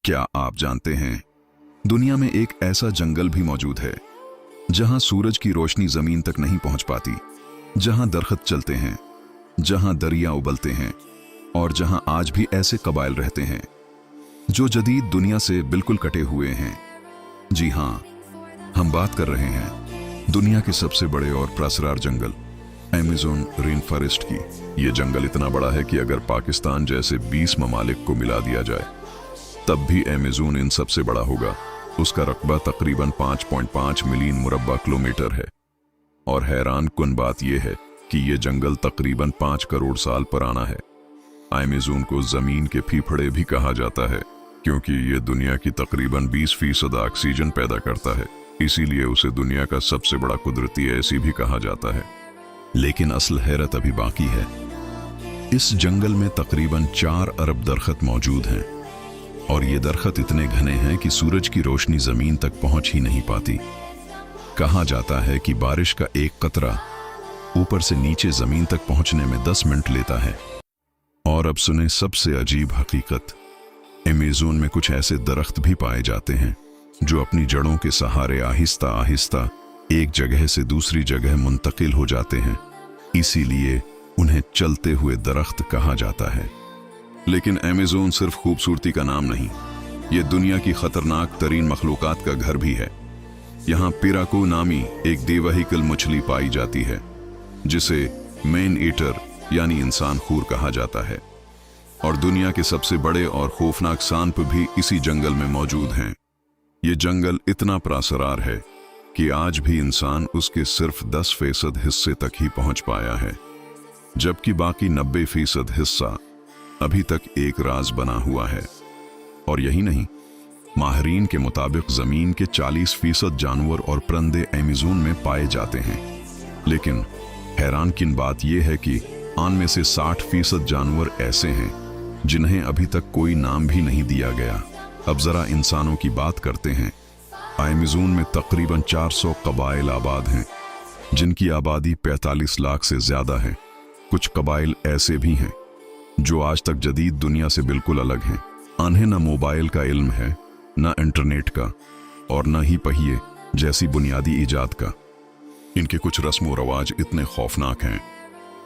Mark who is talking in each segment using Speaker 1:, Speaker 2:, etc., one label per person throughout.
Speaker 1: क्या आप जानते हैं, दुनिया में एक ऐसा जंगल भी मौजूद है जहां सूरज की रोशनी जमीन तक नहीं पहुंच पाती, जहां दरख्त चलते हैं, जहां दरिया उबलते हैं और जहां आज भी ऐसे कबाइल रहते हैं जो जदीद दुनिया से बिल्कुल कटे हुए हैं। जी हां, हम बात कर रहे हैं दुनिया के सबसे बड़े और प्रसरार जंगल अमेज़न रेन फॉरेस्ट की। यह जंगल इतना बड़ा है कि अगर पाकिस्तान जैसे 20 ममालिक को मिला दिया जाए तब भी अमेज़न इन सबसे बड़ा होगा। उसका रकबा तकरीबन 5.5 मिलियन मुरब्बा किलोमीटर है और हैरान कुन बात यह है कि यह जंगल तकरीबन 5 करोड़ साल पुराना है। अमेज़न को जमीन के फीफड़े भी कहा जाता है क्योंकि यह दुनिया की तकरीबन 20% ऑक्सीजन पैदा करता है, इसीलिए उसे दुनिया का सबसे बड़ा कुदरती ऐसी भी कहा जाता है। लेकिन असल हैरत अभी बाकी है। इस जंगल में तकरीबन 4 अरब दरख्त मौजूद हैं और ये दरख्त इतने घने हैं कि सूरज की रोशनी जमीन तक पहुंच ही नहीं पाती। कहा जाता है कि बारिश का एक कतरा ऊपर से नीचे जमीन तक पहुंचने में 10 मिनट लेता है। और अब सुने सबसे अजीब हकीकत, अमेज़न में कुछ ऐसे दरख्त भी पाए जाते हैं जो अपनी जड़ों के सहारे आहिस्ता आहिस्ता एक जगह से दूसरी जगह मुंतकिल हो जाते हैं, इसीलिए उन्हें चलते हुए दरख्त कहा जाता है। लेकिन अमेज़न सिर्फ खूबसूरती का नाम नहीं, यह दुनिया की खतरनाक तरीन मखलूकात का घर भी है। यहाँ पिराकू नामी एक देवहिकल मछली पाई जाती है जिसे मैन ईटर यानी इंसान खूर कहा जाता है, और दुनिया के सबसे बड़े और खौफनाक सांप भी इसी जंगल में मौजूद हैं। ये जंगल इतना प्रासरार है कि आज भी इंसान उसके सिर्फ 10% हिस्से तक ही पहुंच पाया है, जबकि बाकी 90% हिस्सा अभी तक एक राज बना हुआ है। और यही नहीं, माहिरीन के मुताबिक जमीन के 40% जानवर और परिंदे अमेज़न में पाए जाते हैं। लेकिन हैरान किन बात यह है कि उनमें से 60% जानवर ऐसे हैं जिन्हें अभी तक कोई नाम भी नहीं दिया गया। अब जरा इंसानों की बात करते हैं। अमेज़न में तकरीबन 400 कबाइल आबाद हैं जिनकी आबादी 45 लाख से ज्यादा है। कुछ कबाइल ऐसे भी हैं जो आज तक जदीद दुनिया से बिल्कुल अलग हैं। उन्हें न मोबाइल का इल्म है, न इंटरनेट का, और न ही पहिए जैसी बुनियादी इजाद का। इनके कुछ रस्म व रवाज इतने खौफनाक हैं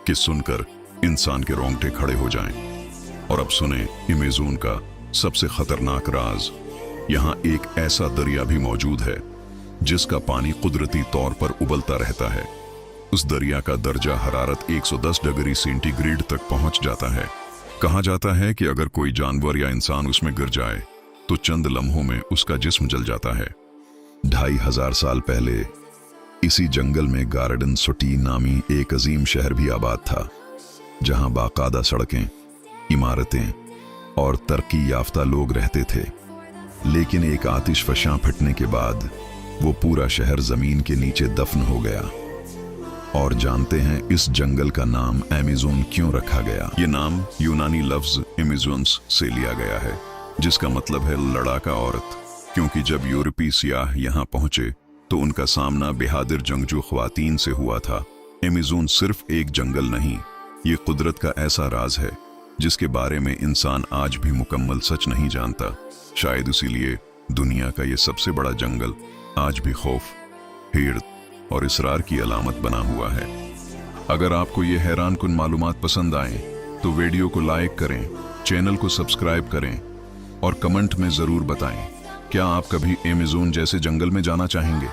Speaker 1: कि सुनकर इंसान के रोंगटे खड़े हो जाएं। और अब सुने अमेज़न का सबसे खतरनाक राज। यहाँ एक ऐसा दरिया भी मौजूद है जिसका पानी कुदरती तौर पर उबलता रहता है। उस दरिया का दर्जा हरारत 110 डिग्री सेंटीग्रेड तक पहुंच जाता है। कहा जाता है कि अगर कोई जानवर या इंसान उसमें गिर जाए तो चंद लम्हों में उसका जिस्म जल जाता है। 2500 साल पहले इसी जंगल में गार्डन सिटी नामी एक अजीम शहर भी आबाद था, जहां बाकायदा सड़कें, इमारतें और तरक्की याफ्ता लोग रहते थे। लेकिन एक आतिश फशां फटने के बाद वो पूरा शहर जमीन के नीचे दफन हो गया। और जानते हैं इस जंगल का नाम अमेज़न क्यों रखा गया? ये नाम यूनानी लफ्ज अमेज़न्स से लिया गया है, जिसका मतलब है लड़ाका औरत। क्योंकि जब यूरोपीय सियाह यहाँ पहुंचे तो उनका सामना बेहादिर जंगजू ख्वातीन से हुआ था। अमेज़न सिर्फ एक जंगल नहीं, ये कुदरत का ऐसा राज है जिसके बारे में इंसान आज भी मुकम्मल सच नहीं जानता। शायद इसीलिए दुनिया का ये सबसे बड़ा जंगल आज भी खौफ, हिर्द और इसरार की अलामत बना हुआ है। अगर आपको ये हैरान कुन मालूमात पसंद आए तो वीडियो को लाइक करें, चैनल को सब्सक्राइब करें और कमेंट में ज़रूर बताएं, क्या आप कभी अमेज़न जैसे जंगल में जाना चाहेंगे?